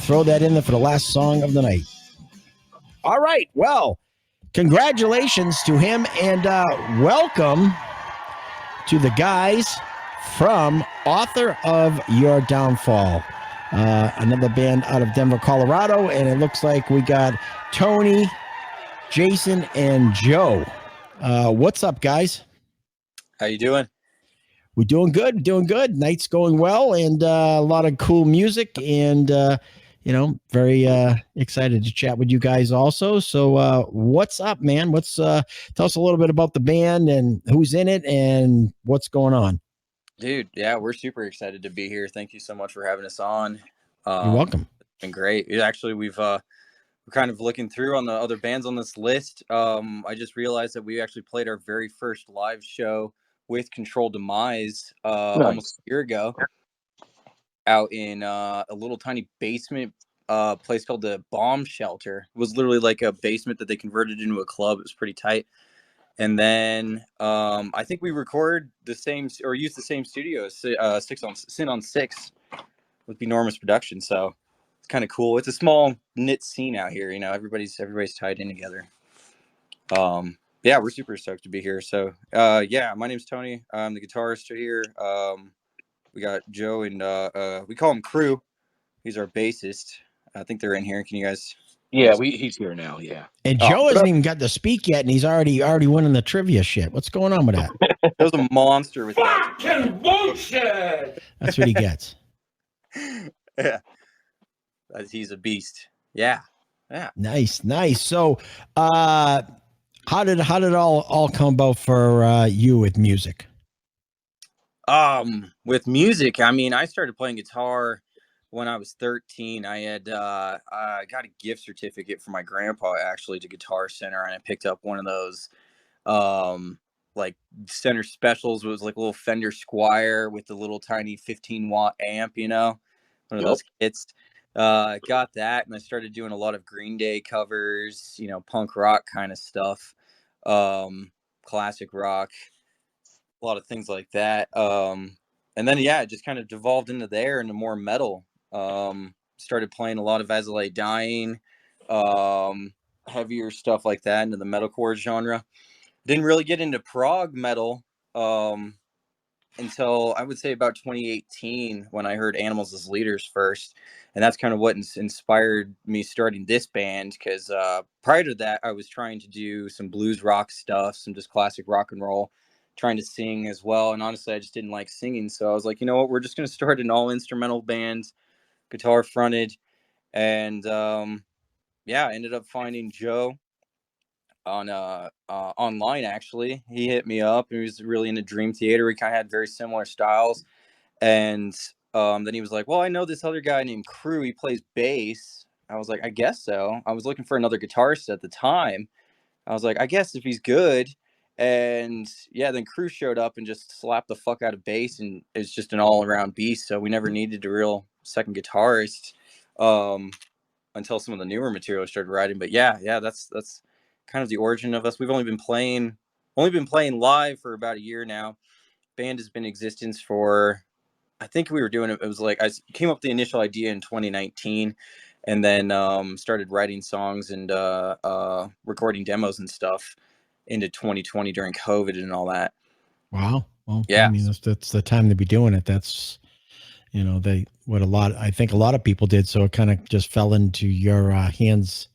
throw that in there for the last song of the night. All right. Well, congratulations to him, and welcome to the guys from Author of Your Downfall. Another band out of Denver, Colorado, and it looks like we got Tony, Jason, and Joe. What's up, guys? How you doing? We're doing good. Night's going well, and a lot of cool music, and very excited to chat with you guys also. So what's up, man? Tell us a little bit about the band and who's in it and what's going on. Dude, yeah, we're super excited to be here. Thank you so much for having us on. You're welcome. It's been great. We're kind of looking through on the other bands on this list. I just realized that we actually played our very first live show with Controlled Demise almost a year ago out in a little tiny basement place called the Bomb Shelter. It was literally like a basement that they converted into a club. It was pretty tight. And then I think we record the same or use the same studio, Sin on 6 with Enormous Production. So it's kind of cool. It's a small knit scene out here. You know, everybody's tied in together. Yeah, we're super stoked to be here. So yeah, my name's Tony. I'm the guitarist here. We got Joe and we call him Crew. He's our bassist. I think they're in here. Can you guys? Yeah, he's here now. Yeah. And Joe hasn't even got to speak yet, and he's already winning the trivia shit. What's going on with that? There's a monster with that. Fucking bullshit. That's what he gets. Yeah, he's a beast. Yeah. Nice. So, how did it all come about for you with music? With music, I mean, I started playing guitar when I was 13. I had I got a gift certificate from my grandpa actually to Guitar Center, and I picked up one of those like Center Specials. It was like a little Fender Squire with the little tiny 15-watt amp, one of those kits. Got that, and I started doing a lot of Green Day covers, punk rock kind of stuff, classic rock, a lot of things like that. And then it just kind of devolved into more metal. Started playing a lot of As I Lay Dying, heavier stuff like that, into the metalcore genre. Didn't really get into prog metal until I would say about 2018, when I heard Animals as Leaders first. And that's kind of what inspired me starting this band, because prior to that, I was trying to do some blues rock stuff, some just classic rock and roll, trying to sing as well. And honestly, I just didn't like singing. So I was like, you know what, we're just going to start an all instrumental band, guitar fronted. And I ended up finding Joe on online. Actually, he hit me up. He was really into Dream Theater. We kind of had very similar styles. And then he was like, well, I know this other guy named Crew. He plays bass. I was like, I guess so. I was looking for another guitarist at the time. I was like, I guess if he's good. And then Crew showed up and just slapped the fuck out of bass, and it's just an all-around beast. So we never needed a real second guitarist until some of the newer material started writing. But that's kind of the origin of us. We've only been playing live for about a year now. Band has been in existence for, I think we were doing it. It was like I came up with the initial idea in 2019, and then started writing songs and recording demos and stuff into 2020 during COVID and all that. Wow. Well, yeah, I mean, that's the time to be doing it. That's, I think a lot of people did. So it kind of just fell into your hands,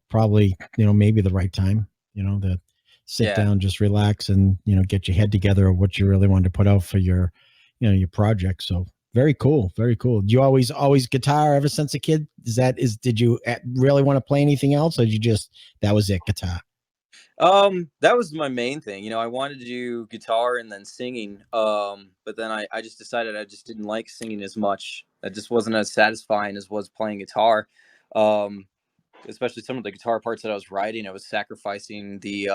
probably, maybe the right time, to sit down, just relax and, get your head together of what you really wanted to put out for your, your project. So very cool. Very cool. Did you always guitar ever since a kid? Did you really want to play anything else, or that was it, guitar? That was my main thing. I wanted to do guitar and then singing. But then I just decided I just didn't like singing as much. That just wasn't as satisfying as was playing guitar. Especially some of the guitar parts that I was writing, I was sacrificing the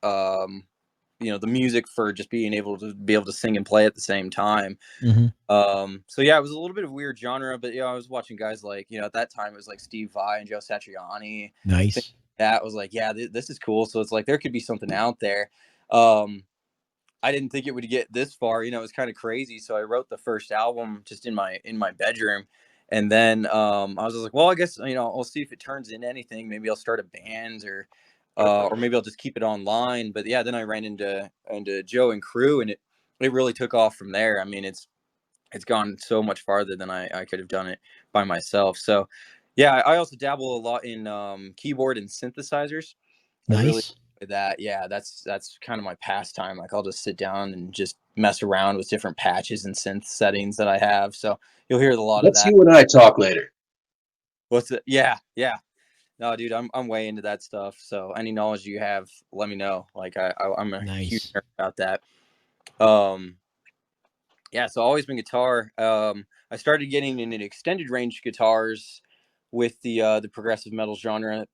the music for just being able to sing and play at the same time. Mm-hmm. It was a little bit of a weird genre, but I was watching guys like, at that time it was like Steve Vai and Joe Satriani. Nice. That was like, this is cool. So it's like, there could be something out there. I didn't think it would get this far, it was kind of crazy. So I wrote the first album just in my bedroom, And then I was just like, well, I guess, I'll see if it turns into anything. Maybe I'll start a band or maybe I'll just keep it online. But yeah, then I ran into Joe and crew, and it really took off from there. I mean, it's gone so much farther than I could have done it by myself. So yeah, I also dabble a lot in keyboard and synthesizers. I really Nice. enjoy that. Yeah, that's kind of my pastime. Like I'll just sit down and just mess around with different patches and synth settings that I have. So you'll hear a lot of Let's that. you and I talk later. What's it? Yeah, yeah. No, dude, I'm way into that stuff. So any knowledge you have, let me know. Like I'm a huge Nice. nerd about that. Um, yeah, so always been guitar. I started getting into extended range guitars with the progressive metal genre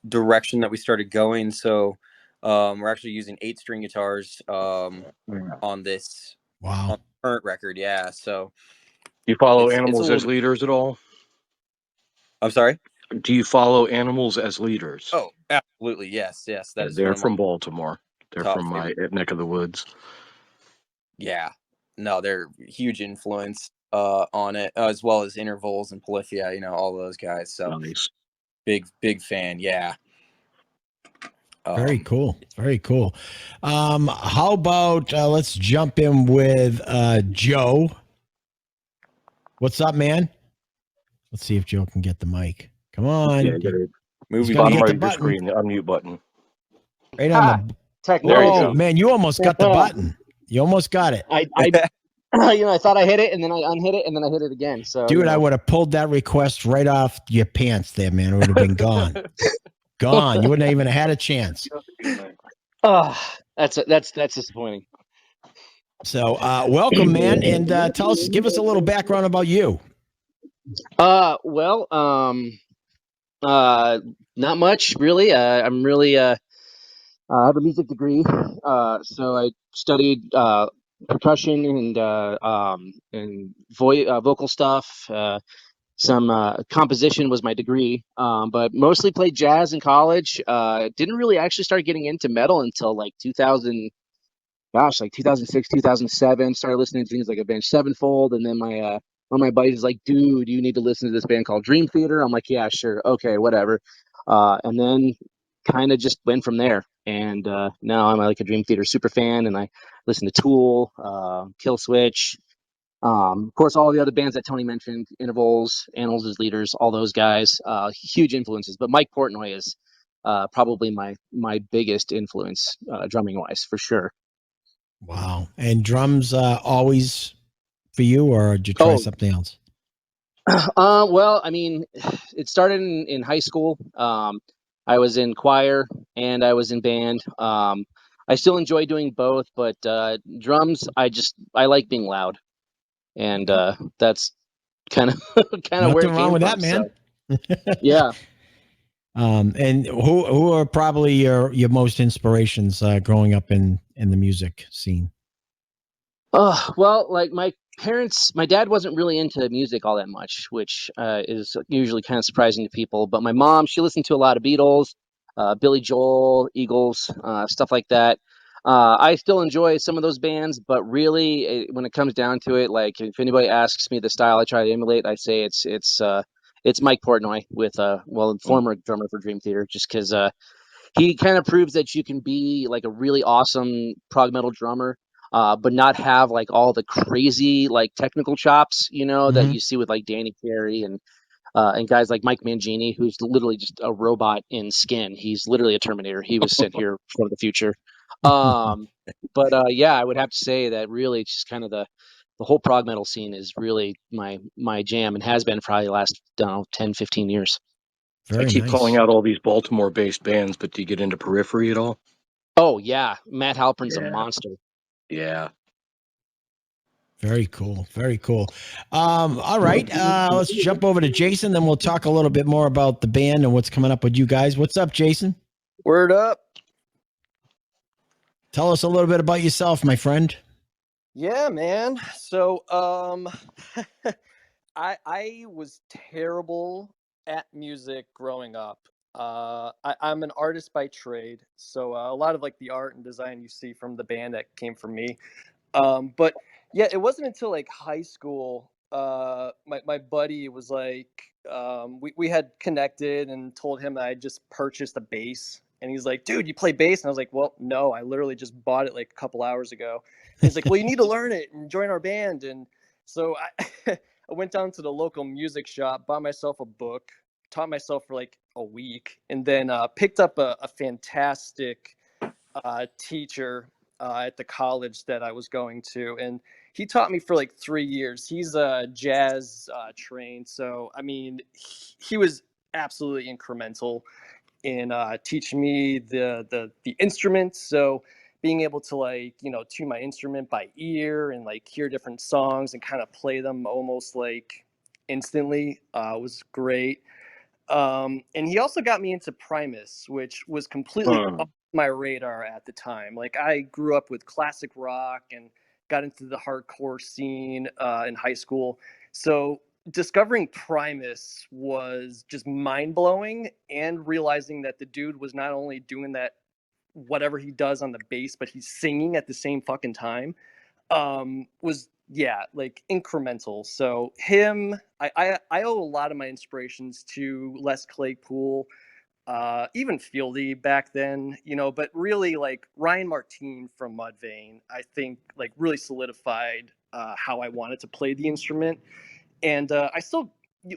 direction that we started going. So we're actually using 8-string guitars on this Wow. on the current record. Yeah, so Do you follow it's a animals little as bit. leaders at all? I'm sorry. Do you follow animals as leaders? Oh, absolutely. Yes, yes. That Yeah, is one they're of my from Baltimore. They're top from my favorite. neck of the woods. Yeah, no, they're huge influence on it, as well as Intervals and Polyphia. All those guys. So Nice. big fan. Yeah. Very Um, cool. Very cool. How about let's jump in with Joe. What's up, man? Let's see if Joe can get the mic. Come on. Yeah, got it. He's movie got to Bottom hit right the of your button screen, the unmute button. right on the. There you Whoa, Technology. go. man! You almost got the button. You almost got it, I I thought I hit it, and then I unhit it, and then I hit it again. So, dude. I would have pulled that request right off your pants, there, man. It would have been gone. Gone. You wouldn't have even had a chance. that's disappointing. So, welcome, man, and give us a little background about you. Well, not much really. I'm really I have a music degree. So I studied percussion and vocal stuff. Some composition was my degree, but mostly played jazz in college. Didn't really actually start getting into metal until like 2006, 2007. Started listening to things like Avenged Sevenfold, and then one of my buddies was like, "Dude, you need to listen to this band called Dream Theater." I'm like, "Yeah, sure, okay, whatever." And then kind of just went from there. And now I'm like a Dream Theater super fan, and I listen to Tool, Kill Switch, of course, all the other bands that Tony mentioned, Intervals, Animals as Leaders, all those guys, huge influences. But Mike Portnoy is probably my biggest influence, drumming wise, for sure. Wow. And drums always for you, or did you try something else? Well, I mean, it started in high school. I was in choir and I was in band. I still enjoy doing both, but drums, I like being loud, and that's kind of where Nothing it wrong came with from. that, man. So, yeah. And who are probably your most inspirations growing up in the music scene? Well, like my parents, my dad wasn't really into music all that much, which is usually kind of surprising to people. But my mom, she listened to a lot of Beatles, Billy Joel, Eagles, stuff like that. I still enjoy some of those bands, but really, when it comes down to it, like if anybody asks me the style I try to emulate, I say it's Mike Portnoy with former drummer for Dream Theater, just because he kind of proves that you can be like a really awesome prog metal drummer, but not have like all the crazy like technical chops, that you see with like Danny Carey and guys like Mike Mangini, who's literally just a robot in skin. He's literally a Terminator. He was sent here from the future. But yeah, I would have to say that really it's just kind of the whole prog metal scene is really my jam and has been for probably the last, I don't know, 10, 15 years. Very I keep nice. calling out all these Baltimore-based bands, but do you get into Periphery at all? Oh yeah, Matt Halpern's a Yeah. monster. Yeah. Very cool. Very cool. All right. Let's jump over to Jason, then we'll talk a little bit more about the band and what's coming up with you guys. What's up, Jason? Word up. Tell us a little bit about yourself, my friend. Yeah, man. So, I was terrible at music growing up. I'm an artist by trade, so a lot of like the art and design you see from the band that came from me. But yeah, it wasn't until like high school my buddy was like, we had connected and told him that I just purchased a bass, and he's like, dude, you play bass? And I was like, well, no, I literally just bought it like a couple hours ago. And he's like, well, you need to learn it and join our band. And so I I went down to the local music shop, bought myself a book, taught myself for like a week, and then picked up a fantastic teacher at the college that I was going to, and he taught me for like 3 years. He's jazz trained, so I mean, he was absolutely incremental in teaching me the instruments. So being able to like tune my instrument by ear and like hear different songs and kind of play them almost like instantly was great. And he also got me into Primus, which was completely off my radar at the time. Like I grew up with classic rock and got into the hardcore scene in high school. So discovering Primus was just mind blowing, and realizing that the dude was not only doing that whatever he does on the bass, but he's singing at the same fucking time was yeah, like incremental. So him, I owe a lot of my inspirations to Les Claypool, even Fieldy back then, but really like Ryan Martin from Mudvayne, I think like really solidified how I wanted to play the instrument. And I still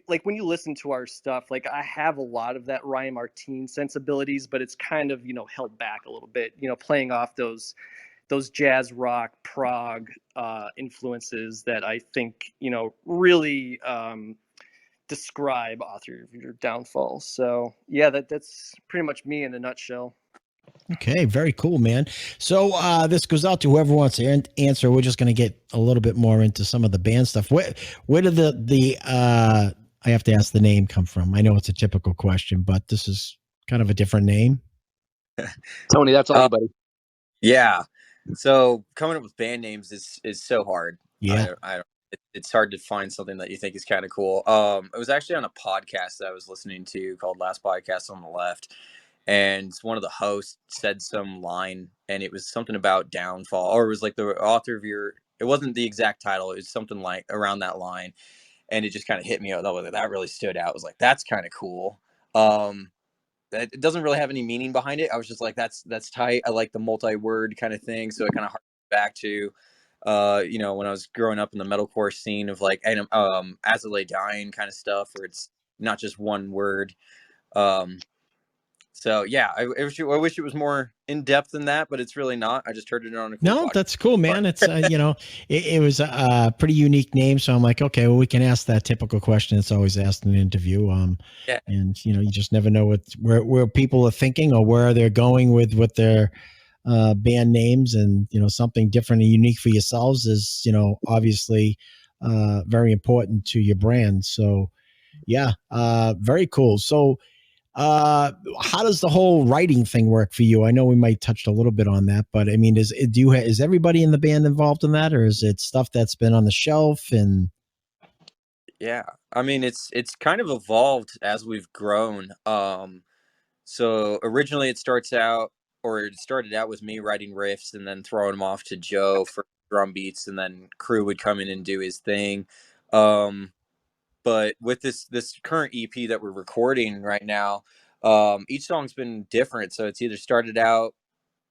like when you listen to our stuff, like I have a lot of that Ryan Martin sensibilities, but it's kind of held back a little bit, playing off those jazz rock prog influences that I think really describe Author of Your Downfall. So yeah, that's pretty much me in a nutshell. Okay, very cool, man. So this goes out to whoever wants to answer. We're just going to get a little bit more into some of the band stuff. Where did the I have to ask the name come from? I know it's a typical question, but this is kind of a different name. Tony, that's all you, buddy. Yeah. So coming up with band names is so hard. Yeah. It's hard to find something that you think is kind of cool. It was actually on a podcast that I was listening to called Last Podcast on the Left. And one of the hosts said some line, and it was something about downfall, or it was like the author of your, it wasn't the exact title. It was something like around that line. And it just kind of hit me out. That really stood out. I was like, that's kind of cool. It doesn't really have any meaning behind it. I was just like, that's tight. I like the multi-word kind of thing. So it kind of harked back to, when I was growing up in the metalcore scene of like, As I Lay Dying kind of stuff, where it's not just one word. So yeah, I wish it was more in depth than that, but it's really not. I just heard it on a cool No, podcast. that's cool, man. It's it was a pretty unique name, so I'm like, okay, well, we can ask that typical question. It's always asked in an interview. Yeah. And you just never know where people are thinking or where they're going with their band names, and something different and unique for yourselves is obviously very important to your brand. So yeah, very cool. So how does the whole writing thing work for you? I know we might touched a little bit on that, but I mean, is everybody in the band involved in that, or is it stuff that's been on the shelf? And Yeah, I mean, it's kind of evolved as we've grown. So originally it started out with me writing riffs and then throwing them off to Joe for drum beats, and then Crew would come in and do his thing. But with this current EP that we're recording right now, each song's been different. So it's either started out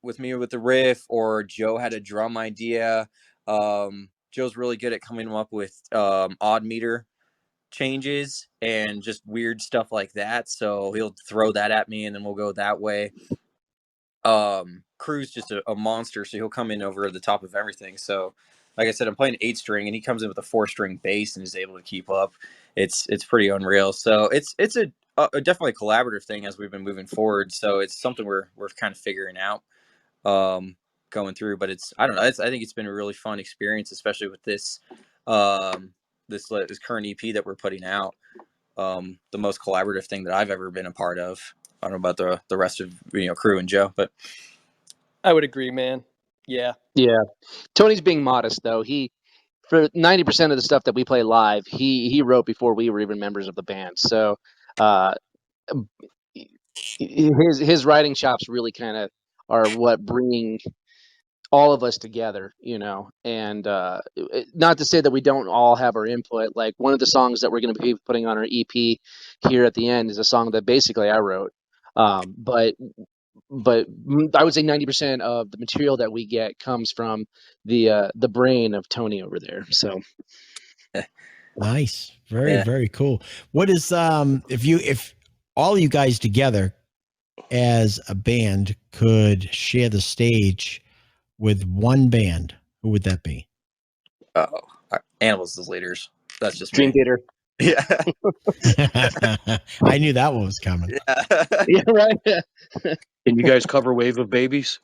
with me with the riff, or Joe had a drum idea. Joe's really good at coming up with odd meter changes and just weird stuff like that. So he'll throw that at me, and then we'll go that way. Crew's just a monster, so he'll come in over the top of everything. So like I said, I'm playing 8-string, and he comes in with a 4-string bass and is able to keep up. It's pretty unreal. So it's a definitely collaborative thing as we've been moving forward. So it's something we're kind of figuring out, going through. But I don't know, I think it's been a really fun experience, especially with this this current EP that we're putting out. The most collaborative thing that I've ever been a part of. I don't know about the rest of Crew and Joe, but I would agree, man. Yeah. Yeah. Tony's being modest, though. For 90% of the stuff that we play live, he wrote before we were even members of the band. So his writing chops really kind of are what bring all of us together, and not to say that we don't all have our input. Like one of the songs that we're going to be putting on our EP here at the end is a song that basically I wrote. But I would say 90% of the material that we get comes from the brain of Tony over there. So Nice. Very, Yeah. very cool. What is if all you guys together as a band could share the stage with one band, who would that be? Animals as leaders. That's just Dream me. Gator. Yeah. I knew that one was coming. Yeah. Yeah, right. Can you guys cover Wave of Babies?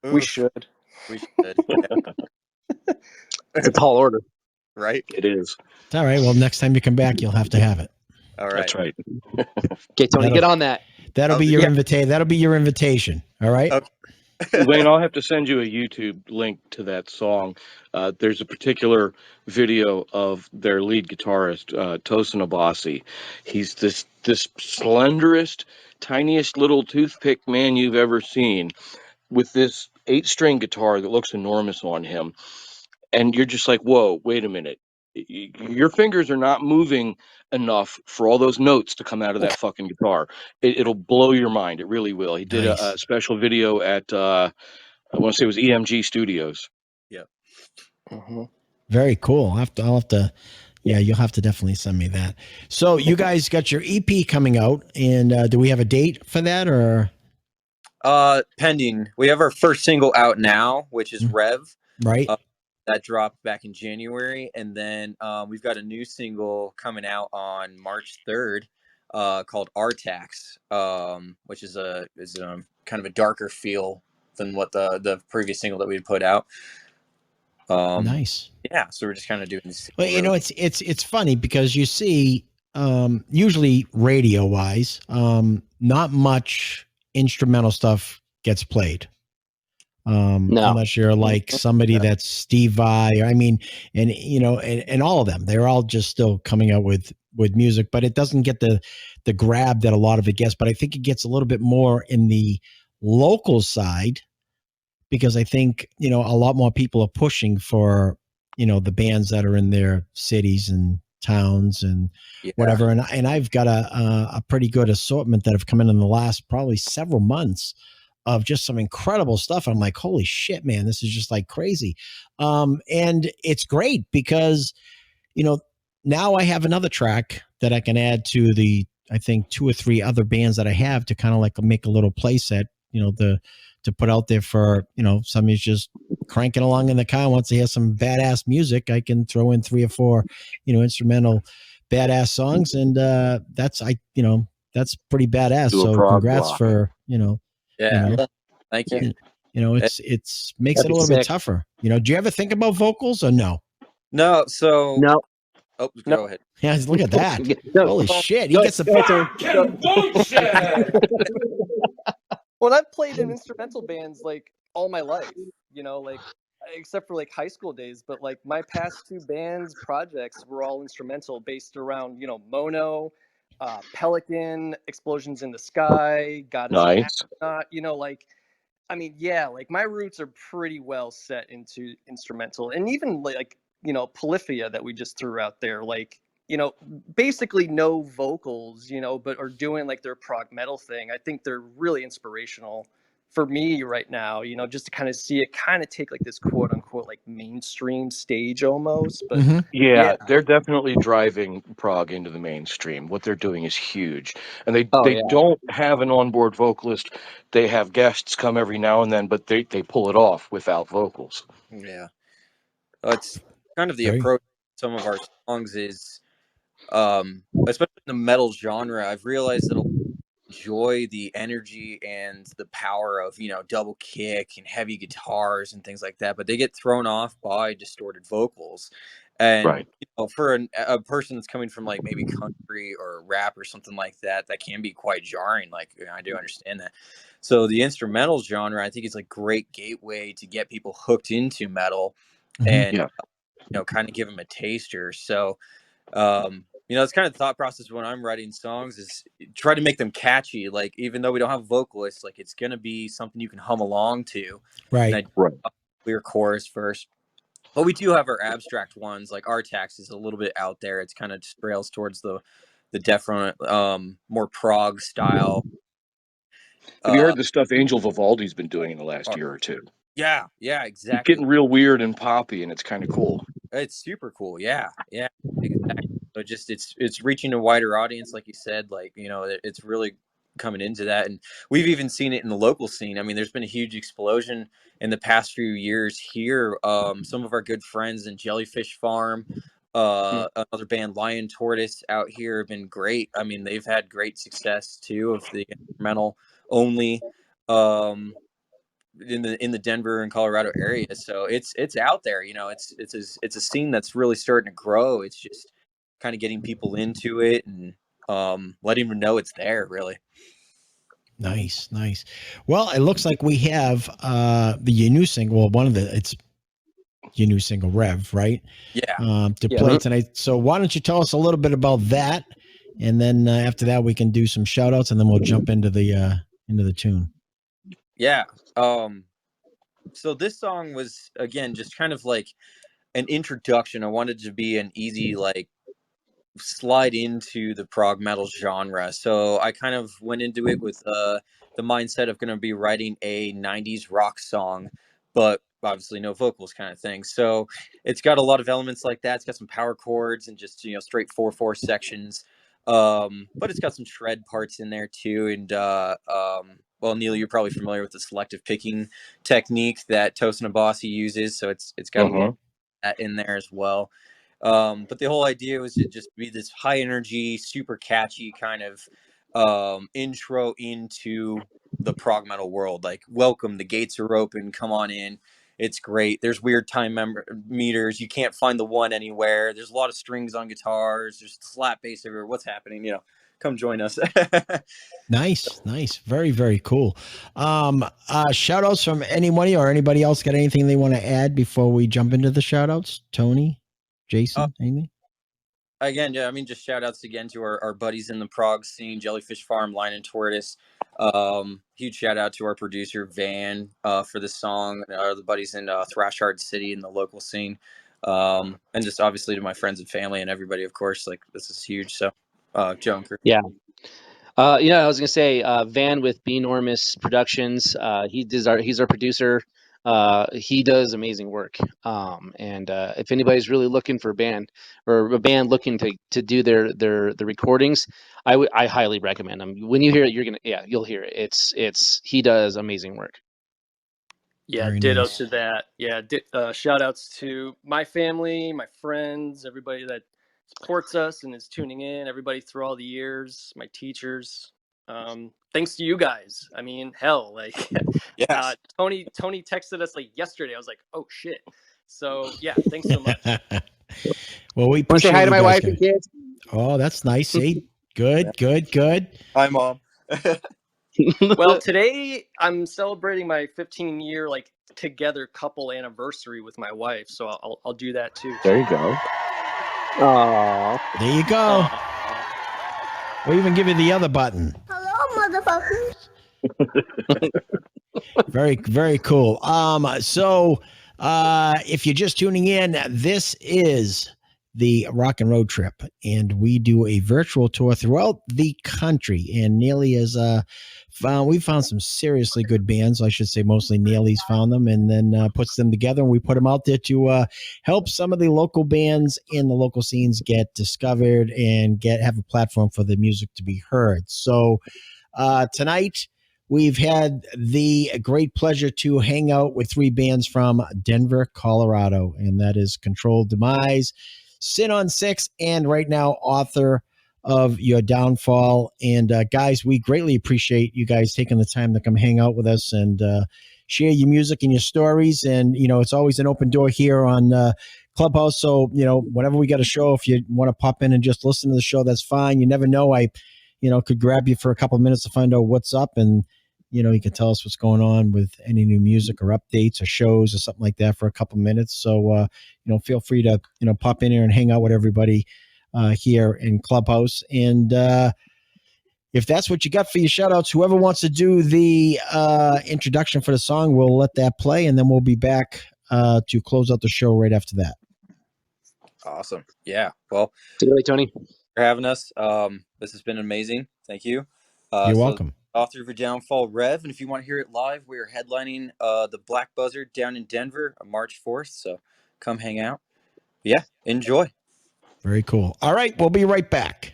We Oof, should. we should. Yeah. It's a tall order. Right. It is. It's all right. Well, next time you come back, you'll have to have it. All right. That's right. Okay, Tony, That'll- get on that. That'll be your invitation. That'll be your invitation. All right. Okay. Wayne, I'll have to send you a YouTube link to that song. There's a particular video of their lead guitarist, Tosin Abasi. He's this slenderest, tiniest little toothpick man you've ever seen, with this 8-string guitar that looks enormous on him. And you're just like, whoa, wait a minute. Your fingers are not moving enough for all those notes to come out of that fucking guitar. It'll blow your mind. It really will. He did Nice. a special video at, I want to say it was EMG Studios. Yeah. Mm-hmm. Very cool. I'll have to. Yeah, you'll have to definitely send me that. So you guys got your EP coming out, and do we have a date for that or? Pending. We have our first single out now, which is Revv. Right. That dropped back in January, and then we've got a new single coming out on March 3rd, called Artax, which is a kind of a darker feel than what the previous single that we put out. Nice. Yeah, so we're just kind of doing this. Well, it's funny because you see, usually radio wise, not much instrumental stuff gets played. No. Unless you're like somebody that's Steve Vai, and all of them, they're all just still coming out with music, but it doesn't get the grab that a lot of it gets. But I think it gets a little bit more in the local side because I think, a lot more people are pushing for, the bands that are in their cities and towns and whatever. And I've got a pretty good assortment that have come in the last probably several months of just some incredible stuff. I'm like, holy shit, man, this is just like crazy. And it's great because, now I have another track that I can add to the, I think 2 or 3 other bands that I have to kind of like make a little play set, to put out there for, somebody's just cranking along in the car, wants to hear some badass music. I can throw in 3 or 4, instrumental badass songs. And that's pretty badass. Do a So prog congrats rock. for, Yeah. Thank you. It's makes That'd it a be little bit sick. tougher. Do you ever think about vocals or no? No, so No. Oh, go No. ahead. Yeah, look at that. No. Holy shit. He Go- gets a go, Tony. Fucking bullshit! Well, I've played in instrumental bands like all my life, like except for like high school days. But like my past 2 bands projects were all instrumental, based around Mono, Pelican, Explosions in the Sky, God is an Nice. Astronaut. Like like my roots are pretty well set into instrumental, and even like Polyphia that we just threw out there, like basically no vocals, but are doing like their prog metal thing. I think they're really inspirational for me right now, just to kind of see it kind of take like this quote unquote like mainstream stage almost. But Mhm. Yeah, they're definitely driving prog into the mainstream. What they're doing is huge. And they Oh, yeah. don't have an onboard vocalist. They have guests come every now and then, but they pull it off without vocals. Yeah. It's kind of the Very- approach to some of our songs is, especially in the metal genre, I've realized that I enjoy the energy and the power of, double kick and heavy guitars and things like that, but they get thrown off by distorted vocals. And Right. for a person that's coming from like maybe country or rap or something like that, that can be quite jarring. Like, I do understand that. So the instrumental genre, I think, is a great gateway to get people hooked into metal and Yeah. kind of give them a taster. So it's kind of the thought process when I'm writing songs is try to make them catchy. Like, even though we don't have vocalists, like it's gonna be something you can hum along to. Right. And Right. clear chorus first. But we do have our abstract ones, like our tax is a little bit out there. It's kind of just rails towards the definite more prog style. Have you heard the stuff Angel Vivaldi's been doing in the last year or two? Yeah, It's exactly. getting real weird and poppy, and it's kind of cool. It's super cool. Yeah, exactly. So just it's reaching a wider audience, like you said. Like, you know, it's really coming into that, and we've even seen it in the local scene. I mean, there's been a huge explosion in the past few years here. Some of our good friends in Jellyfish Farm, another band, Lion Tortoise, out here have been great. I mean, they've had great success too of the instrumental only. In the Denver and Colorado area. So it's out there, you know, it's a scene that's really starting to grow. It's just kind of getting people into it and letting them know it's there, really. Nice. Well, it looks like we have your new single. Well, one of it's your new single, Revv, right? Yeah. To play tonight. So why don't you tell us a little bit about that, and then after that we can do some shout outs, and then we'll jump into the tune. Yeah. So this song was, again, just kind of like an introduction. I wanted to be an easy, like, slide into the prog metal genre. So I kind of went into it with the mindset of going to be writing a 90s rock song, but obviously no vocals kind of thing. So it's got a lot of elements like that. It's got some power chords and just, you know, straight 4/4 sections. But it's got some shred parts in there too. And well, Neely, you're probably familiar with the selective picking technique that Tosin Abasi uses. So it's got a little of that in there as well. But the whole idea was to just be this high energy, super catchy kind of intro into the prog metal world. Like, welcome, the gates are open, come on in. It's great. There's weird time meters. You can't find the one anywhere. There's a lot of strings on guitars. There's slap bass everywhere. What's happening? You know, come join us. Nice. Very, very cool. Shout outs from anybody or anybody else got anything they want to add before we jump into the shout outs? Tony, Jason, anything? Again, yeah, I mean, just shout outs again to our buddies in the prog scene, Jellyfish Farm, Lion and Tortoise. Huge shout out to our producer Van for this song, the buddies in Thrash Hard City in the local scene, and just obviously to my friends and family and everybody, of course. Like, this is huge. So, Joe and Chris. Yeah. I was gonna say Van with Benormous Productions. He's our producer. He does amazing work. And if anybody's really looking for a band looking to do the recordings, I highly recommend him. When you hear it, you'll hear it. He does amazing work. Yeah, Very ditto nice. to that. Yeah, shout outs to my family, my friends, everybody that supports us and is tuning in, everybody through all the years, my teachers. Thanks to you guys. I mean, hell, like, Yes. Tony texted us like yesterday. I was like, oh shit. So yeah, thanks so much. Well, we Want to say hi to my wife guys. and kids? Oh, that's nice. See, good. Hi, Mom. Well, today I'm celebrating my 15-year like together couple anniversary with my wife, so I'll do that too. There you go. Aww. There you go. We'll even give you the other button. Hello, motherfuckers. Very, very cool. So if you're just tuning in, this is the Rockin Road-Trip, and we do a virtual tour throughout the country. And Neely has we found some seriously good bands. I should say mostly Neely's found them and then puts them together, and we put them out there to help some of the local bands in the local scenes get discovered and have a platform for the music to be heard. So tonight, we've had the great pleasure to hang out with three bands from Denver, Colorado, and that is Controlled Demise, Sin on Six, and right now, Author of Your Downfall. And guys, we greatly appreciate you guys taking the time to come hang out with us and share your music and your stories. And, you know, it's always an open door here on Clubhouse. So, you know, whenever we got a show, if you want to pop in and just listen to the show, that's fine. You never know. I could grab you for a couple of minutes to find out what's up, and, you know, you can tell us what's going on with any new music or updates or shows or something like that for a couple of minutes. So, feel free to, pop in here and hang out with everybody here in Clubhouse. And if that's what you got for your shout outs, whoever wants to do the introduction for the song, we'll let that play, and then we'll be back to close out the show right after that. Awesome. Yeah. Well, See you later, Tony. for having us. This has been amazing. Thank you. You're so welcome. Author of Your Downfall, Revv. And if you want to hear it live, we are headlining the Black Buzzard down in Denver on March 4th. So come hang out. Yeah. Enjoy. Very cool. All right. We'll be right back.